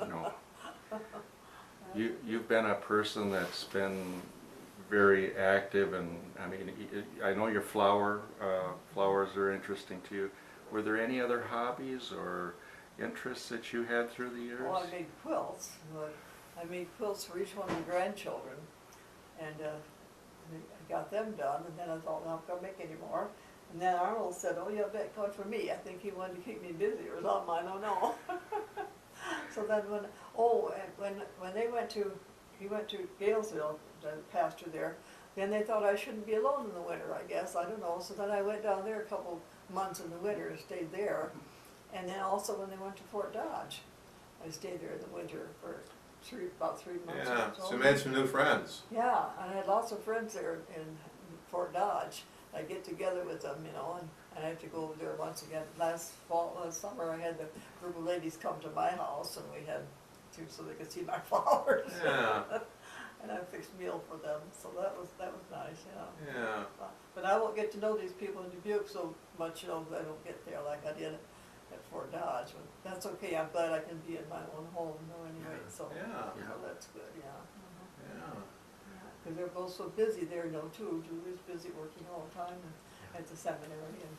No. You've been a person that's been very active, and I mean, I know your flowers are interesting to you. Were there any other hobbies or interests that you had through the years? Well, I made quilts. I made quilts for each one of the grandchildren, and I got them done, and then I thought, well, I'm not going to make any more. And then Arnold said, oh, you bet going for me. I think he wanted to keep me busy or something, I don't know. So then when they went to, he went to Galesville, the pastor there, then they thought I shouldn't be alone in the winter, I guess, I don't know. So then I went down there a couple months in the winter and stayed there. And then also when they went to Fort Dodge, I stayed there in the winter for about 3 months. Yeah, or so you made some new friends. Yeah, and I had lots of friends there in Fort Dodge. I get together with them, and I have to go over there once again. Last summer, I had the group of ladies come to my house, and we had so they could see my flowers. Yeah. And I fixed meal for them, so that was nice, yeah. Yeah. But I won't get to know these people in Dubuque so much, I don't get there like I did at Fort Dodge. But that's okay. I'm glad I can be in my own home, anyway. So, Yeah. so that's good, yeah. Yeah. Because they're both so busy there, too. Julie's busy working all the time at the seminary, and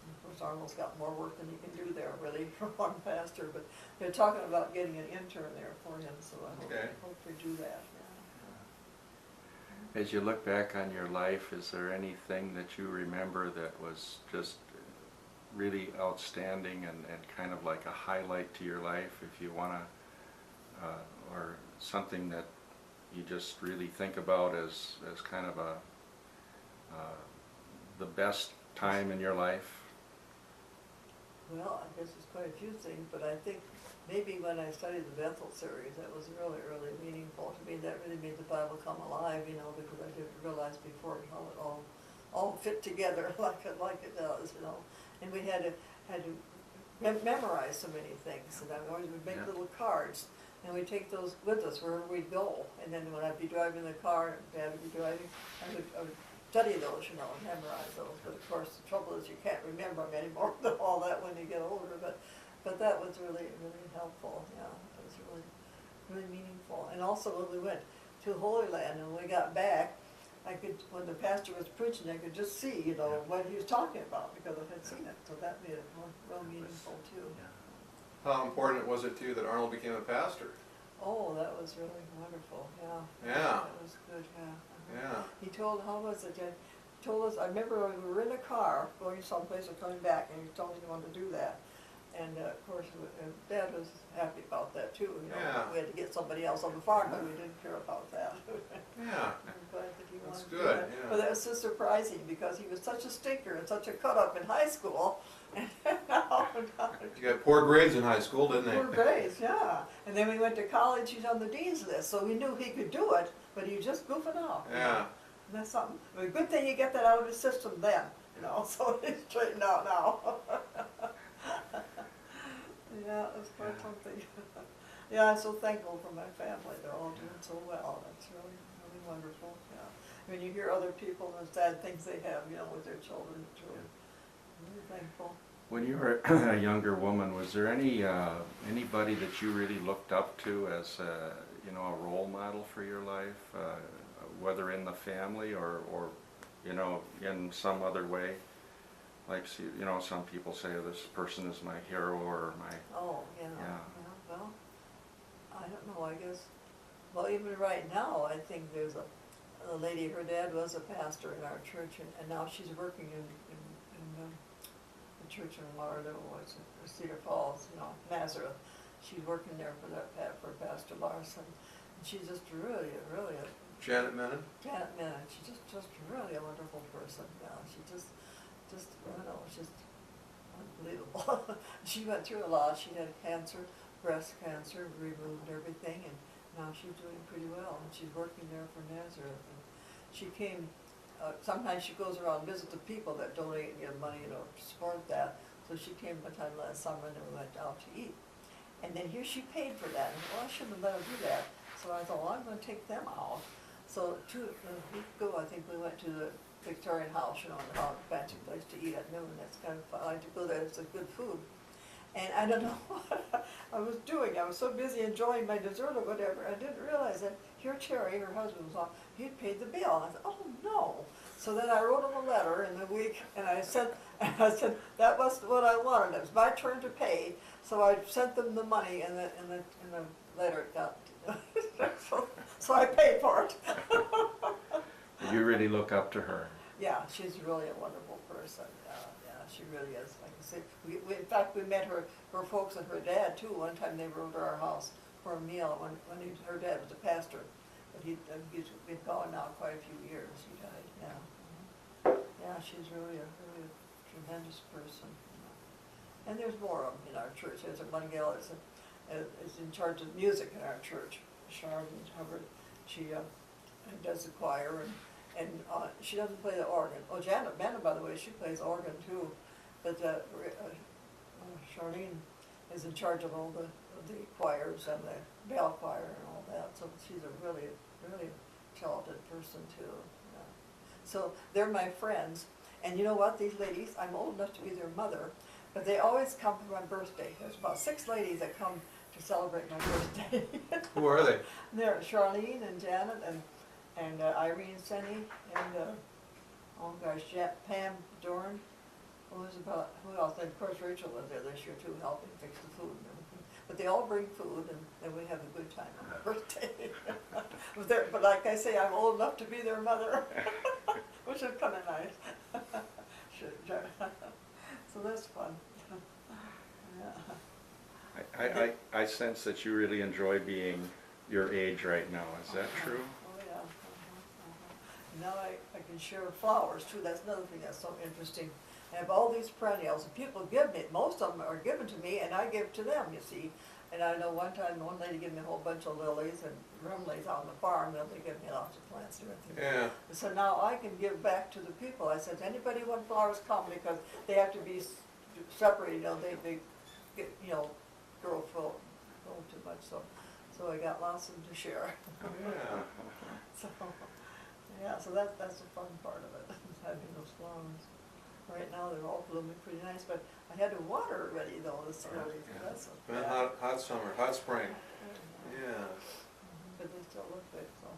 of course Arnold's got more work than he can do there, really, for one pastor. But they're talking about getting an intern there for him, so I hope they do that. Yeah. As you look back on your life, is there anything that you remember that was just really outstanding and kind of like a highlight to your life, if you want to, or something that you just really think about as kind of the best time in your life? Well, I guess there's quite a few things, but I think maybe when I studied the Bethel series, that was really, really meaningful to me. That really made the Bible come alive, because I didn't realize before how it all fit together like it does, And we had to memorize so many things, and I always would make little cards, and we'd take those with us wherever we'd go. And then when I'd be driving the car, and Dad would be driving, I would study those, and memorize those. But of course, the trouble is you can't remember them anymore than all that when you get older. But that was really, really helpful. Yeah, it was really, really meaningful. And also when we went to Holy Land and we got back, when the pastor was preaching, I could just see, what he was talking about because I had seen it. So that made it real meaningful too. How important was it to you that Arnold became a pastor? Oh, that was really wonderful. Yeah. Yeah. That was good. Yeah. Yeah. He told, how was it? He told us, I remember when we were in a car going someplace or coming back, and he told us he wanted to do that. And of course, Dad was happy about that too. Yeah. We had to get somebody else on the farm, but we didn't care about that. Yeah. I'm glad that he wanted That's to do good, that. yeah. But that was so surprising because he was such a stinker and such a cut up in high school. And now, You got poor grades in high school, didn't they? poor grades, yeah. And then we went to college, he's on the dean's list, so we knew he could do it, but he was just goofing off. Yeah. And that's something, a good thing you get that out of the system then, so it's straightened out now. Yeah, it's quite something. Yeah, I'm so thankful for my family, they're all doing so well, that's really, really wonderful, yeah. When you hear other people and the sad things they have, with their children, it's really, really thankful. When you were a younger woman, was there anybody that you really looked up to as a role model for your life, whether in the family or in some other way? Like, some people say this person is my hero or my... Oh, yeah. Yeah. Well, I don't know, I guess, well, even right now, I think there's a lady, her dad was a pastor in our church, and now she's working in the church in Lauderdale, Cedar Falls, Nazareth. She's working there for Pastor Larson. And she's just really, really Janet Menon? Janet Menon. She's just really a wonderful person. Yeah, she just just unbelievable. She went through a lot. She had cancer, breast cancer, removed everything, and now she's doing pretty well. And she's working there for Nazareth. And she came. Sometimes she goes around and visits the people that donate and give money, to support that. So she came one time last summer, and then we went out to eat. And then here she paid for that. And well, I shouldn't have let her do that. So I thought, well, I'm going to take them out. So a week ago, I think we went to the Victorian House, a fancy place to eat at noon. That's kind of fun. I like to go there. It's a good food. And I don't know what I was doing. I was so busy enjoying my dessert or whatever. I didn't realize that here Cherry, her husband was on, he'd paid the bill. And I said, oh no. So then I wrote him a letter in the week and I said, that wasn't what I wanted. It was my turn to pay. So I sent them the money in the letter it got. so I paid for it. You really look up to her. Yeah, she's really a wonderful person. Yeah, she really is. Like I said, in fact, we met her folks and her dad too. One time they were over to our house for a meal when her dad was a pastor, but he's been gone now quite a few years. He died. Yeah, yeah, she's really a tremendous person. And there's more of them in our church. There's one gal that's is in charge of music in our church, Charlene Hubbard. She does the choir and she doesn't play the organ. Oh, Janet Bennett, by the way, she plays organ too. But Charlene is in charge of all the choirs and the bell choir and all that. So she's a really talented person too. Yeah. So they're my friends. And you know what? These ladies, I'm old enough to be their mother, but they always come for my birthday. There's about 6 ladies that come to celebrate my birthday. Who are they? They're Charlene and Janet and Irene Senny and oh gosh, Pam Dorn. Who else? And of course Rachel was there this year too, helping fix the food and everything. But they all bring food and then we have a good time on my birthday. But like I say, I'm old enough to be their mother, which is kind of nice. So that's fun. Yeah. I sense that you really enjoy being your age right now. Is that true? Oh, yeah. Now I can share flowers too. That's another thing that's so interesting. I have all these perennials and people give me, most of them are given to me and I give to them, you see. And I know one time one lady gave me a whole bunch of lilies and rumleys on the farm, and they give me lots of plants and everything. Yeah. So now I can give back to the people. I said, anybody want flowers, come, because they have to be separated, you know, they get, you know, grow full too much, so I got lots of them to share. Yeah. So that's the fun part of it, having those flowers. Right now they're all blooming pretty nice, but I had to water already though this early. Yeah. That's Been a hot summer, hot spring. Yeah. But they still look good, so.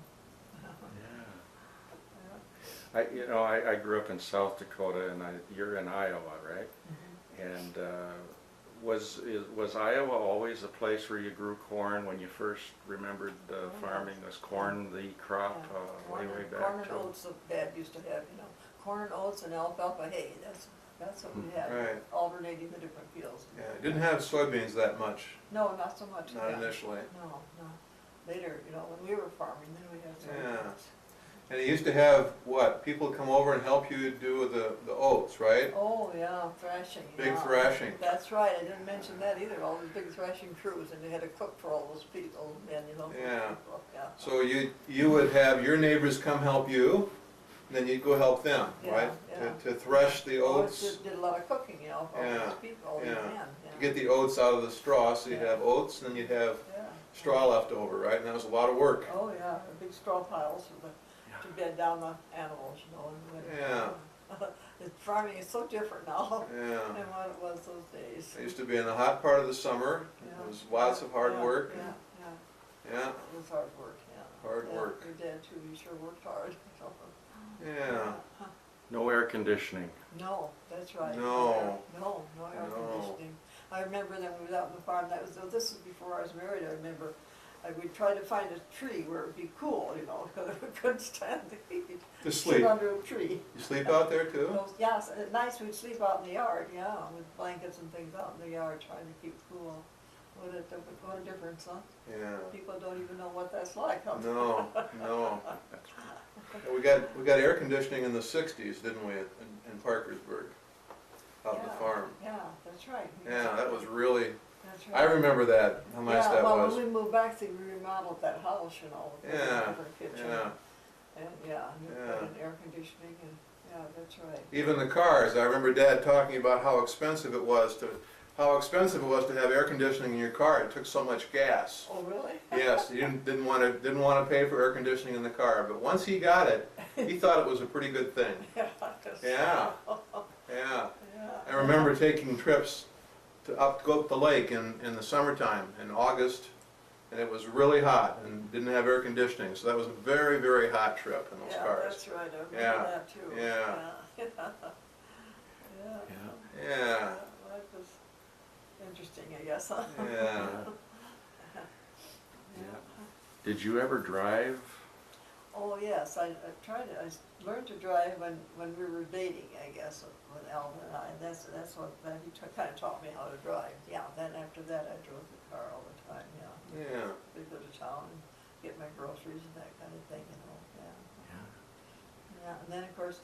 Yeah. I grew up in South Dakota, and you're in Iowa, right? And was Iowa always a place where you grew corn when you first remembered farming? Was corn the crop way back? Corn and oats, the dad used to have, you know, corn, oats, and alfalfa hay. That's what we had, Right. alternating the different fields. Yeah. It didn't have soybeans that much. No, not so much. Not yeah. initially. No. Later, you know, when we were farming, then we had some. Yeah. And it used to have, what, people come over and help you do the oats, right? Oh, yeah, thrashing. Big yeah. thrashing. That's right, I didn't mention that either, all those big thrashing crews, and they had to cook for all those people, old men, you know. Yeah. People, yeah. So you would have your neighbors come help you, and then you'd go help them, Yeah, right? yeah. To thresh the Oats oats, did a lot of cooking, you know, for all Yeah, those people, all these yeah. men, to get the oats out of the straw, so you'd have oats, and then you'd have yeah. straw left over, right? And that was a lot of work. Oh, yeah, the big straw piles to bed down the animals, you know. Yeah. The farming is so different now Yeah. than what it was those days. I used to be in the hot part of the summer. Yeah. It was lots of hard Yeah, work. Yeah, Yeah, it was hard work, yeah. hard Yeah, work. Your dad too, he sure worked hard. Yeah. No air conditioning. No, that's right. No. No air No. conditioning. I remember then we was out on the farm, this was before I was married, I remember, we'd try to find a tree where it'd be cool, you know, because we couldn't stand the heat. To Sit sleep. under a tree. You sleep out there too? Yes, at nights we'd sleep out in the yard, yeah, with blankets and things out in the yard, trying to keep cool. What a difference, huh? Yeah. People don't even know what that's like, huh? No, no. We got air conditioning in the '60s, didn't we, in Parkersburg, out on the Yeah, farm? Yeah, that's right. Yeah, that was really, That's I right. remember that, how nice that Well, was. when we moved back, we remodeled that house, you know, with a Yeah, different kitchen. yeah. And, and we Yeah. put in air conditioning and, yeah, that's right. Even the cars, I remember Dad talking about how expensive it was to have air conditioning in your car. It took so much gas. Oh, really? Yes, he didn't want to pay for air conditioning in the car, but once he got it, he thought it was a pretty good thing. Yeah. Just- Yeah, yeah. Yeah. I remember taking trips to go up the lake in the summertime, in August, and it was really hot and didn't have air conditioning, so that was a very, very hot trip in those Yeah, cars. that's right, I remember Yeah, that too. yeah. Yeah. Yeah. Yeah, Well, that was interesting, I guess, huh? yeah. Yeah. Did you ever drive? Oh, yes, I learned to drive when we were dating, I guess, with Alvin and I, and that's what, he kind of taught me how to drive. Yeah, then after that, I drove the car all the time, yeah. Yeah. We'd go to town and get my groceries and that kind of thing, you know, yeah. Yeah. Yeah, and then, of course,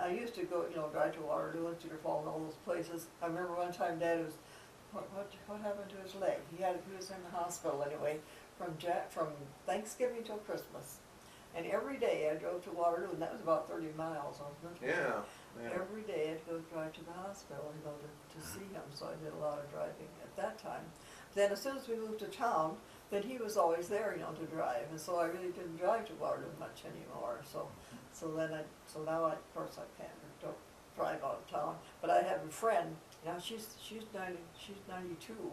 I used to go, drive to Waterloo and Cedar Falls and all those places. I remember one time Dad was, what happened to his leg? He was in the hospital anyway, from Thanksgiving till Christmas. And every day I drove to Waterloo, and that was about 30 miles, wasn't it? Yeah, yeah. Every day I'd go drive to the hospital, to see him, so I did a lot of driving at that time. Then as soon as we moved to town, then he was always there, to drive, and so I really didn't drive to Waterloo much anymore, so now of course I don't drive out of town, but I have a friend, she's 92,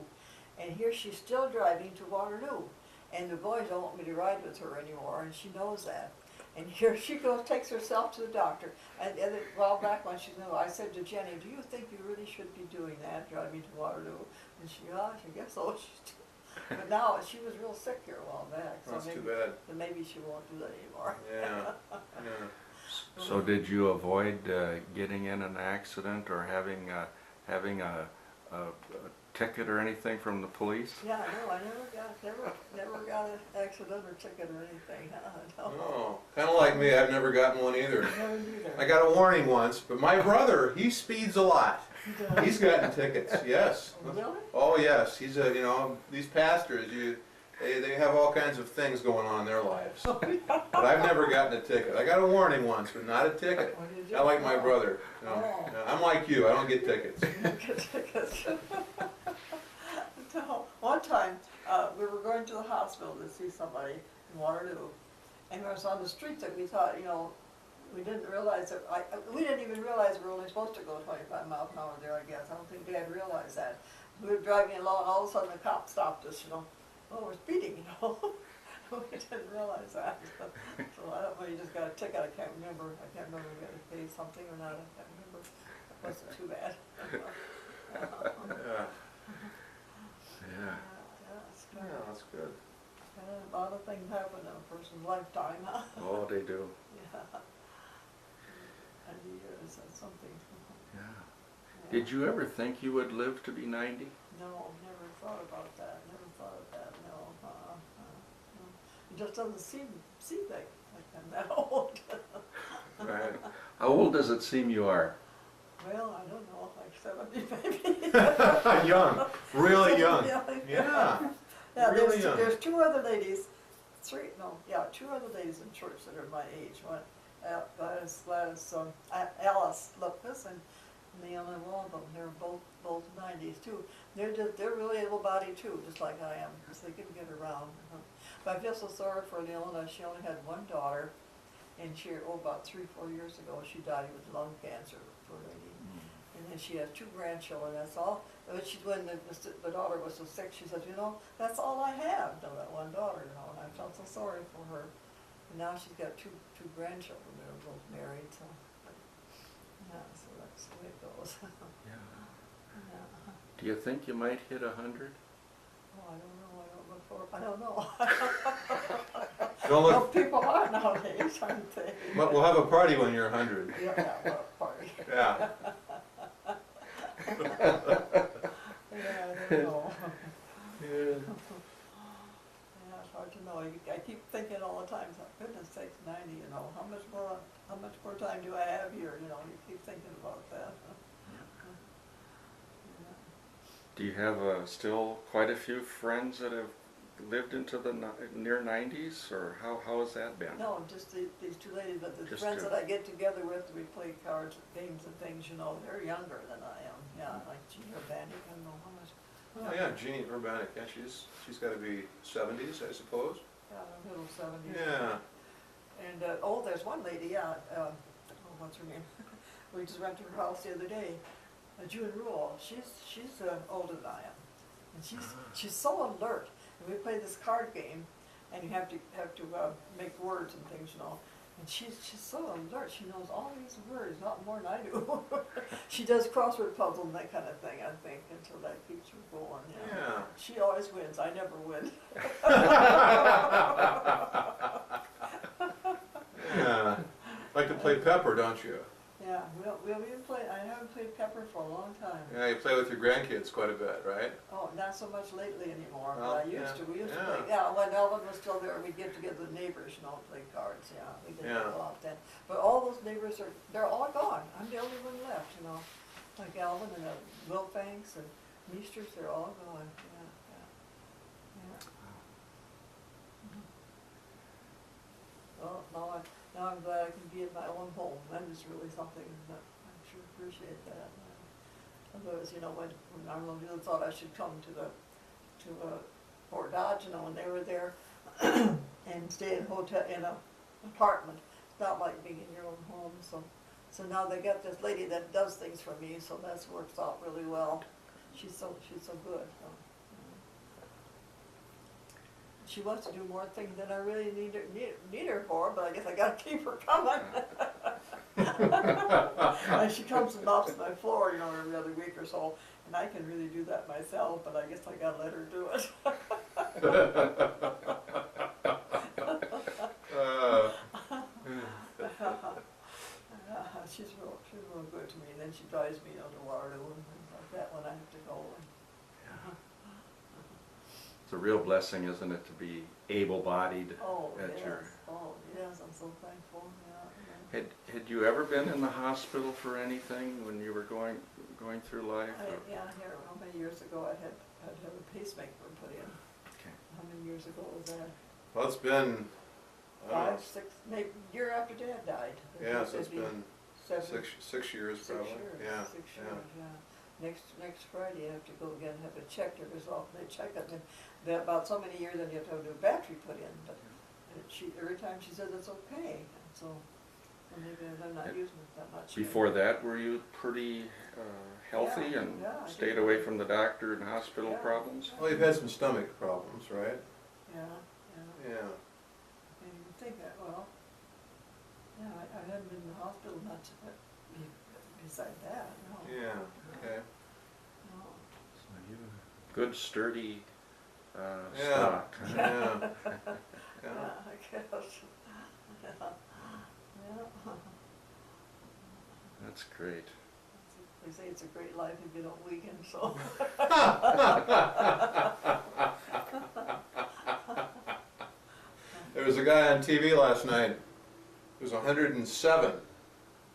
and here she's still driving to Waterloo. And the boys don't want me to ride with her anymore, and she knows that. And here she goes, takes herself to the doctor. And a while back when she knew, I said to Jenny, do you think you really should be doing that, driving to Waterloo? And she, I guess so. But now, she was real sick here a while back. So That's too bad. Maybe she won't do that anymore. Yeah, yeah. So did you avoid getting in an accident or having a ticket or anything from the police? Yeah, no, I never got an accident or ticket or anything. No. Oh, kind of like me, I've never gotten one either. Never either. I got a warning once, but my brother, he speeds a lot. He's gotten tickets, yes. Really? Oh, yes, he's these pastors, they have all kinds of things going on in their lives. But I've never gotten a ticket. I got a warning once, but not a ticket. Oh, did you? I like my Oh. brother. Oh. I'm like you, I don't get tickets. No, one time, we were going to the hospital to see somebody in Waterloo, and it was on the street that we thought, we didn't realize that, we didn't even realize we were only supposed to go 25 miles an hour there, I guess. I don't think Dad realized that. We were driving along, all of a sudden the cop stopped us, oh, we're speeding, We didn't realize that. So I don't know, you just got a ticket, I can't remember if we had to pay something or not, I can't remember. It wasn't too bad. Yeah, Yeah. yeah, that's good. A lot of things happen in a person's lifetime, huh? Oh, they do. Yeah. 90 years, that's something. Yeah. Yeah. Did you ever think you would live to be 90? No, never thought about that, no. No. It just doesn't seem like I'm that old. Right. How old does it seem you are? Well, I don't know, like 70 maybe. Young, really young. Yeah. Yeah. Yeah, Really young. there's two other ladies, two other ladies in church that are my age. One, Alice Lucas and Naomi Walden. They're both 90s too. They're really able-bodied too, just like I am, so they can get around. But I feel so sorry for Leona. She only had one daughter, and about 3-4 years ago, she died with lung cancer. Poor lady. And then she has 2 grandchildren, that's all. But when the daughter was so sick, she said, that's all I have, that one daughter, and I felt so sorry for her. And now she's got two grandchildren that are both married, so, yeah, so that's the way it goes. Yeah. Yeah. Do you think you might hit 100? Oh, I don't know, Don't Well, look, people are nowadays, aren't they? we'll have a party when you're 100. Yeah, well, party. Yeah. Yeah, I don't know. Yeah. Yeah, it's hard to know. I keep thinking all the time, goodness sakes, 90, how much more time do I have here, you keep thinking about that. Yeah. Do you have still quite a few friends that have lived into the near 90s, or how has that been? No, just these two ladies, but the Just friends two. that I get together with, we play cards, games and things, they're younger than I am. Yeah, like Jean Urbanic, I don't know how much. Oh yeah, Jean Urbanic, yeah, she's got to be 70s, I suppose. Yeah, middle 70s. Yeah. And, there's one lady, what's her name? We just went to her house the other day, June Rule, she's older than I am, and she's so alert. And we play this card game, and you have to make words and things, you know. And she's so alert. She knows all these words, not more than I do. She does crossword puzzles and that kind of thing, I think, until that keeps her going. You know. Yeah. She always wins. I never win. Yeah. Like to play Pepper, don't you? Yeah, we haven't played. I haven't played Pepper for a long time. Yeah, you play with your grandkids quite a bit, right? Oh, not so much lately anymore, Well, but I used yeah, to. We used to yeah. play. Yeah, when Elvin was still there, we'd get together with neighbors, you know, and play cards. Yeah, we did Yeah. that a lot then. But all those neighbors they're all gone. I'm the only one left, you know. Like Elvin and Wilfanks and Meisters, they're all gone. Yeah, yeah. Well, now I'm glad I can be in my own home. That is really something that I sure appreciate that. Otherwise, you know, when Arnold really thought I should come to Fort Dodge, you know, when they were there, and stay in a apartment. It's not like being in your own home. So now they got this lady that does things for me. So that's works out really well. She's so good. So. She wants to do more things than I really need her for, but I guess I gotta keep her coming. And she comes and mops my floor, you know, every other week or so, and I can really do that myself, but I guess I gotta let her do it. She's real good to me, and then she drives me to Waterloo and things like that when I have to go. It's a real blessing, isn't it, to be able-bodied Oh, at yes. your... Oh, yes, I'm so thankful, yeah. Had you ever been in the hospital for anything when you were going through life? Yeah, here, how many years ago I'd have a pacemaker put in. Okay. How many years ago was that? Well, it's been, I don't know, 5, 6, maybe year after Dad died. yeah, so it's been 7, 6 years 6 probably. years. Yeah, 6 yeah. years, yeah. Next Friday, I have to go again and have it checked. Every so often they check it, and then about so many years, then you have to have a battery put in. But every time she says it's okay, and so well, maybe I'm not using it that much. Before that, were you pretty healthy Yeah, and yeah, I stayed did. away from the doctor and hospital Yeah. problems? Well, you've had some stomach problems, right? Yeah, yeah. Yeah. And you would think that, well, yeah, I haven't been in the hospital much, but beside that, no. Yeah, okay. No. Good, sturdy Yeah. stock. Yeah. Yeah, Yeah. I guess. Yeah. Yeah. That's great. They say it's a great life if you don't weaken, so. There was a guy on TV last night who was 107.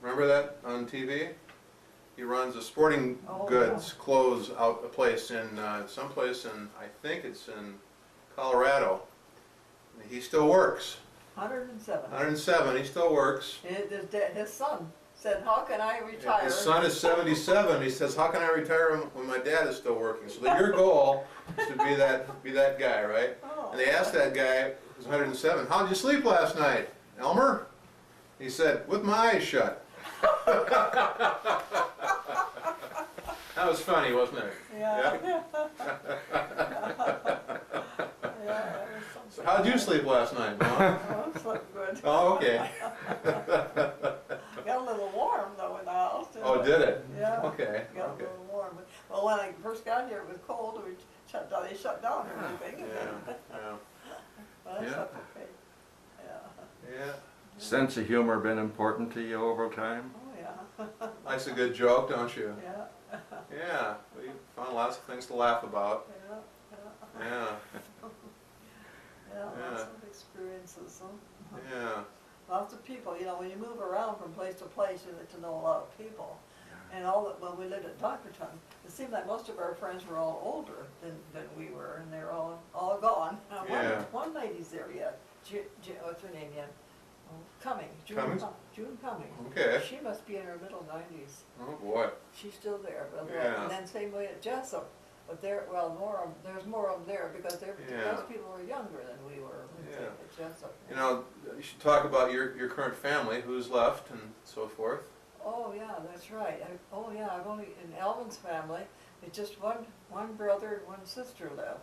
Remember that on TV? He runs a sporting Oh, goods clothes out a place in someplace in, I think it's in Colorado. He still works. 107. 107. He still works. His son said, "How can I retire?" His son is 77. He says, "How can I retire when my dad is still working?" So your goal is to be that guy, right? Oh. And they asked that guy who's 107, "How did you sleep last night, Elmer?" He said, "With my eyes shut." That was funny, wasn't it? Yeah. Yeah. Yeah, that was something. So how'd you sleep last night, Mom? Oh, I slept good. Oh, okay. Got a little warm though in the house. didn't Oh, it? did it? Yeah. Okay, Got a okay. little warm. Well, when I first got here, it was cold. We shut down. They shut down everything. Yeah, yeah, But I Yeah. slept okay. Yeah. yeah. Sense of humor been important to you over time? Oh yeah. Likes a good joke, don't you? Yeah. Yeah, we found lots of things to laugh about. Yeah. Yeah. Yeah, Yeah. Yeah. Lots of experiences. Huh? yeah, Lots of people. You know, when you move around from place to place, you get to know a lot of people. And all that, when we lived at Dockerton, it seemed like most of our friends were all older than we were, and they're all gone. Yeah. One lady's there yet. What's her name yet? Oh, Cumming. Cummings? June Cumming. okay. She must be in her middle 90s. Oh, boy. She's still there. But Yeah. And then same way at Jessup. But there's more of them there because Yeah. those people were younger than we were Yeah. at Jessup. You know, you should talk about your current family, who's left and so forth. Oh, yeah, that's right. Oh, yeah, I've only, in Alvin's family, it's just one brother and one sister left.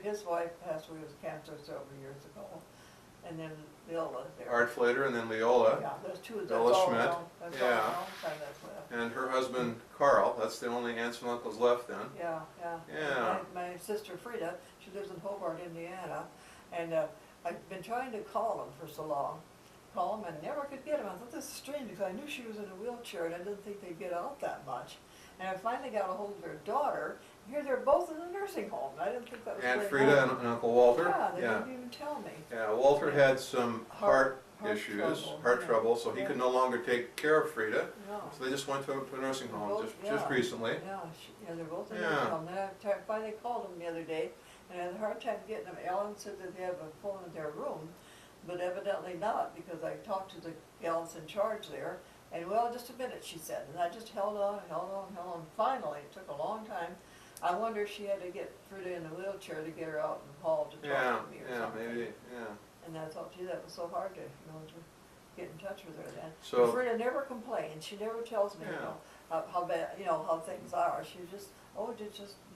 His wife passed away with cancer several years ago, and then Leola there. Art Flater and then Leola, Yeah, there's two, that's Ella all, Schmidt, that's all, yeah. time that's left. and her husband Carl. That's the only aunts and uncles left then. Yeah, yeah. Yeah. My sister Frida, she lives in Hobart, Indiana, and I've been trying to call them for so long. Call them and never could get them. I thought this is strange because I knew she was in a wheelchair and I didn't think they'd get out that much. And I finally got a hold of their daughter. Here they're both in the nursing home. I didn't think that was Aunt very Frida common. and Uncle Walter. Yeah, they Yeah. didn't even tell me. Yeah, Walter had some heart Heart issues, trouble, heart yeah. trouble, so he Yeah. could no longer take care of Frida. No. So they just went to a nursing home Both- just yeah. recently. Yeah, they're both in the Yeah. nursing home. Then I finally called them the other day, and I had a hard time getting them. Ellen said that they have a phone in their room, but evidently not, because I talked to the gals in charge there, and well, just a minute, she said, and I just held on. Finally, it took a long time. I wonder if she had to get Frida in a wheelchair to get her out in the hall to Yeah, talk to me or yeah, something. maybe, yeah. And I thought, gee, that was so hard to, to get in touch with her then. So- But Frida never complains. She never tells me, Yeah. how bad, how things are. She just,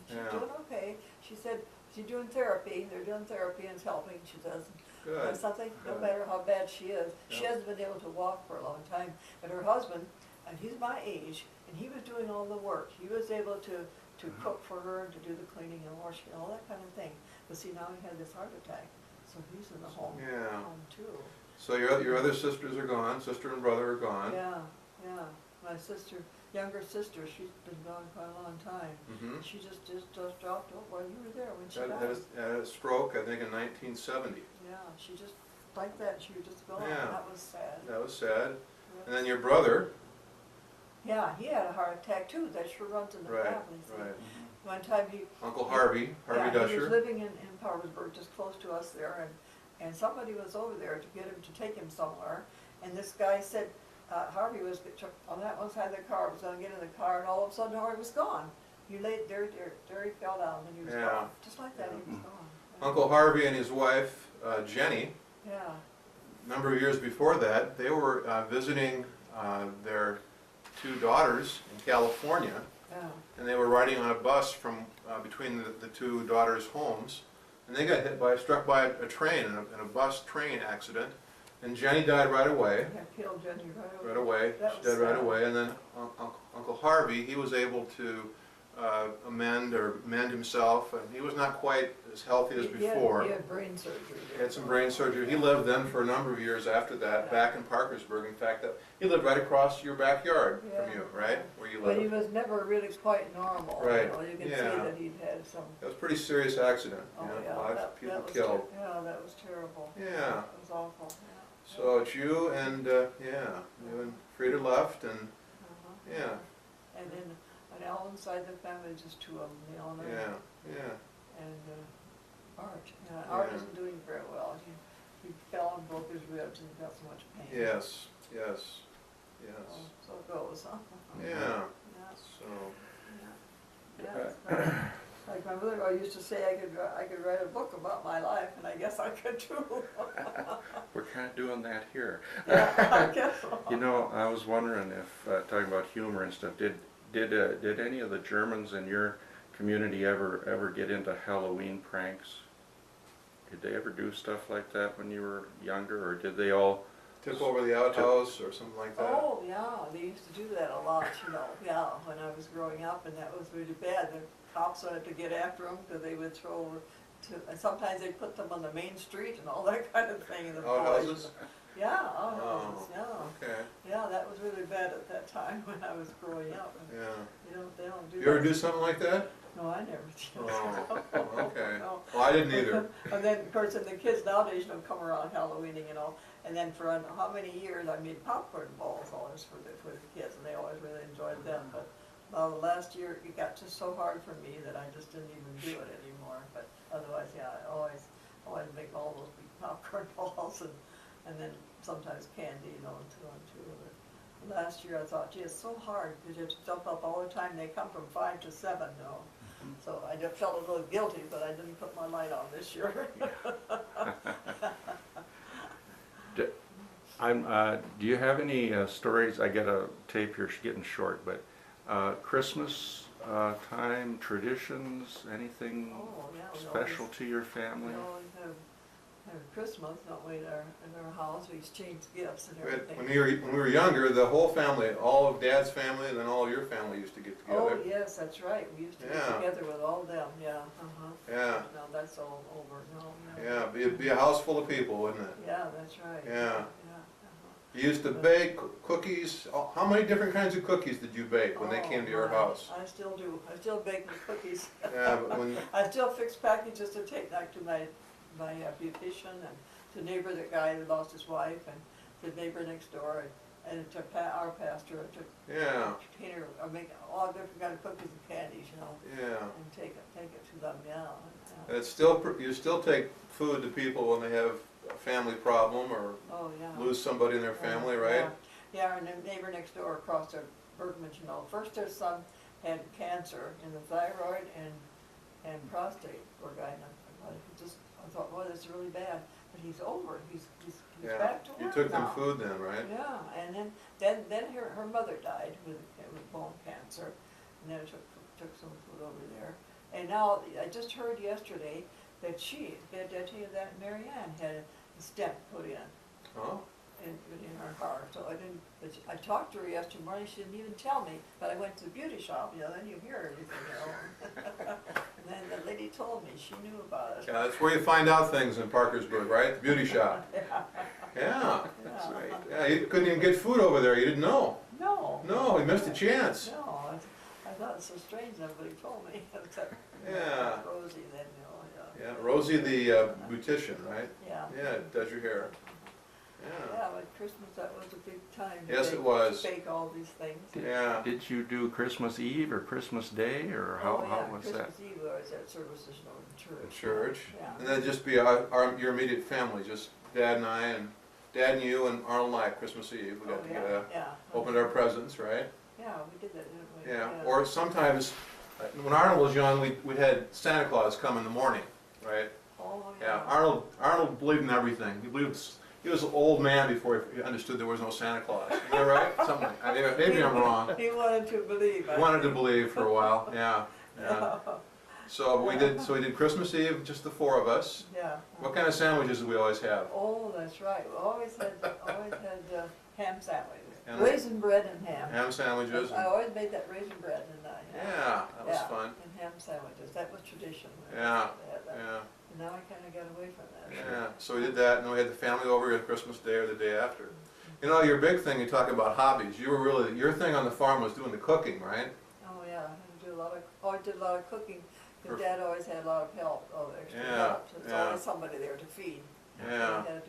she's Yeah. doing okay. She said she's doing therapy. They're doing therapy and it's helping. She says. Good. And something, no Good. matter how bad she is, she Yeah. hasn't been able to walk for a long time. But her husband, and he's my age, and he was doing all the work. He was able to cook for her and to do the cleaning and washing and all that kind of thing. But see, now he had this heart attack, so he's in the home, Yeah. home too. So your other sisters are gone, sister and brother are gone. Yeah, yeah. My sister, younger sister, she's been gone quite a long time. Mm-hmm. She just dropped. Oh, well, you were there when she Had died. had a stroke, I think, in 1970. Yeah, she just like that. She was just gone. Yeah. That was sad. That was sad. Yeah. And then your brother, Yeah, he had a heart attack too. That sure runs in the right, family. See. right. One time he Uncle Harvey he was Dusher. living in Parkersburg, just close to us there, and somebody was over there to get him to take him somewhere. And this guy said Harvey was on that one side of the car, was going to get in the car, and all of a sudden Harvey was gone. He laid there he fell down, and he was Yeah. gone. Just like that, he was gone. Yeah. Uncle Harvey and his wife, Jenny, Yeah. a number of years before that, they were visiting their two daughters in California, Yeah. and they were riding on a bus from between the two daughters' homes, and they got struck by a train in a bus train accident, and Jenny died right away. Yeah, killed Jenny right away. Right away, That she was died right sad. away, and then Uncle Harvey, he was able to mend himself, and he was not quite as healthy as before. He had brain surgery. He had some brain surgery. He lived then for a number of years after that, back in Parkersburg. In fact, he lived right across your backyard from Yeah. you, right, where you But he live. was never really quite normal. Right, You can see yeah. that he'd had some. That was a pretty serious accident, Oh, you know, yeah, a lot that of people was killed. Yeah, that was terrible. Yeah. It was awful, yeah. So it's you and, you and Frida left, and, Uh-huh. yeah, And then on Alan's side of the family, just two of them, Leon yeah, yeah. and Art. Yeah, Art Yeah. isn't doing very well. He fell and broke his ribs and got so much pain. Yes, yes, So, yes. so it goes, huh? Yeah, Yeah, so, yeah. Yeah, it's kind of- like my mother used to say, I could write a book about my life, and I guess I could too. We're kind of doing that here. Yeah, I guess so. You know, I was wondering if, talking about humor and stuff, did any of the Germans in your community ever get into Halloween pranks? Did they ever do stuff like that when you were younger, or did they all? took over the outhouse or something like that? Oh, yeah, they used to do that a lot, yeah, when I was growing up, and that was really bad. The cops had to get after them, because they would throw, and sometimes they'd put them on the main street and all that kind of thing in the Outhouses? Yeah, outhouses, yeah. Okay, Yeah, that was really bad at that time when I was growing up. And, yeah. they don't do You ever that. do something like that? No, I never did. Oh, okay. No. Well, I didn't either. And then, of course, and the kids nowadays don't come around Halloweening and all. And then for how many years I made popcorn balls always for the kids, and they always really enjoyed them. But last year it got just so hard for me that I just didn't even do it anymore. But otherwise, yeah, I always make all those big popcorn balls and then sometimes candy, too. But last year I thought, gee, it's so hard because you have to jump up all the time. They come from 5 to 7, So I just felt a little guilty, but I didn't put my light on this year. Do you have any stories? I got a tape here, getting short, but Christmas time traditions, anything Oh, yeah, we special always, to your we family? always have Christmas, don't we, in our house, we exchange gifts and everything. When we were younger, the whole family, all of Dad's family and then all of your family used to get Oh, together. yes, that's right, we used to get Yeah. together with all them, yeah, uh-huh. Yeah, No, that's all over, no, no. yeah, it'd be a house full of people, wouldn't it? Yeah, that's right. Yeah. Yeah, uh-huh. You used to bake cookies. How many different kinds of cookies did you bake when they Oh, came to your my, house? I still do, I still bake the cookies. Yeah, but when, I still fix packages to take back to my beautician and the neighbor, the guy who lost his wife, and the neighbor next door, and to our pastor, I took yeah, container, I make all different kind of cookies and candies, you know, yeah. and take it to them, yeah. And it's still, you still take food to people when they have a family problem or Oh, yeah. lose somebody in their family, right? Yeah, and the neighbor next door across the Bergman's, you know, first their son had cancer in the thyroid and prostate, poor guy, and I thought, boy, that's really bad, but he's over, he's Yeah. back to work now. You took them food then, right? Yeah, and then her mother died with bone cancer, and then took some food over there. And now, I just heard yesterday that did I tell you that Mary Ann had a stent put in Oh, her heart, so I didn't, but I talked to her yesterday morning, she didn't even tell me, but I went to the beauty shop, you know, then you hear everything, you know. And then the lady told me, she knew about it. yeah, that's where you find out things in Parkersburg, right? The beauty shop. Yeah. Yeah, That's Yeah. right. yeah, you couldn't even get food over there, you didn't know. No. No, you missed a chance. No, I thought it was so strange, nobody told me, except Yeah. Rosie then, you know, yeah. Yeah, Rosie the beautician, right? Yeah. Yeah, does your hair. Yeah, Yeah, but Christmas, that was a big time. to Yes, bake- it was. to Bake all these things. yeah. Did you do Christmas Eve or Christmas Day, or how was that? Christmas Eve, I was at services, you know, in At church. church. Yeah. And then just be your immediate family, just Dad and I, and Dad and you and Arnold and I, Christmas Eve, we got Oh, together, yeah. opened our presents, right? Yeah, we did that, didn't we? Yeah, or sometimes, when Arnold was young, we had Santa Claus come in the morning, right? Oh, Yeah, yeah. Arnold believed in everything. He was an old man before he understood there was no Santa Claus. Is that right? Something like, maybe I'm wrong. He wanted to believe. He wanted to believe for a while, yeah, yeah. So we did Christmas Eve, just the four of us. Yeah. What kind of sandwiches did we always have? Oh, that's right, we always had ham sandwiches, And raisin bread and ham. ham sandwiches. I always made that raisin bread, didn't I? Yeah, that was Yeah, fun. and ham sandwiches, that was tradition. Yeah, They had that. yeah, And now I kinda got away from that. yeah. So we did that, and then we had the family over at Christmas Day or the day after. You know, your big thing, you talk about hobbies. Your thing on the farm was doing the cooking, right? Oh, yeah, I did a lot of cooking, For- because Dad always had a lot of help, extra Yeah, help, so there's yeah. always somebody there to feed. Yeah. We had